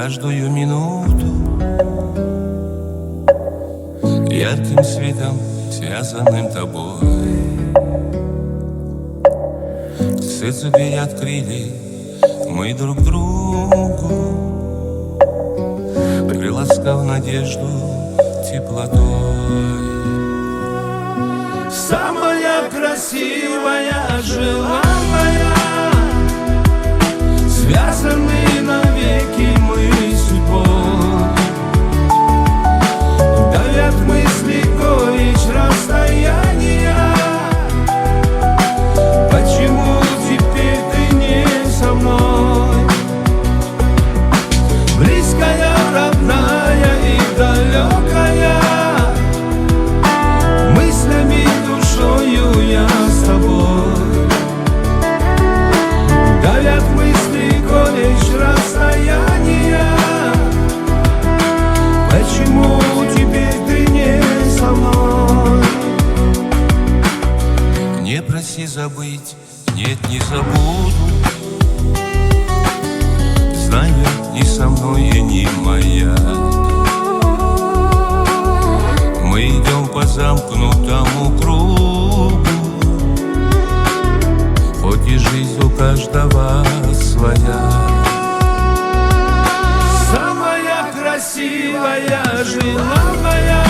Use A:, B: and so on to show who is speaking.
A: каждую минуту ярким светом, связанным тобой. Сердце дверь открыли мы друг другу, приласкав надежду теплотой. Самая красивая, желанная, связаны навеки мы судьбой. Давят мысли горечь расстояния. Почему теперь ты не со мной? Близкая, родная и далекая, мыслями, душою я с тобой. Давят мысли горечь расстояния. Почему теперь ты не со мной? Не проси забыть, нет, не забуду. Знаю, ни со мной и не моя. Мы идем по замкнутому кругу, хоть и жизнь у каждого своя. Самая красивая, желанная,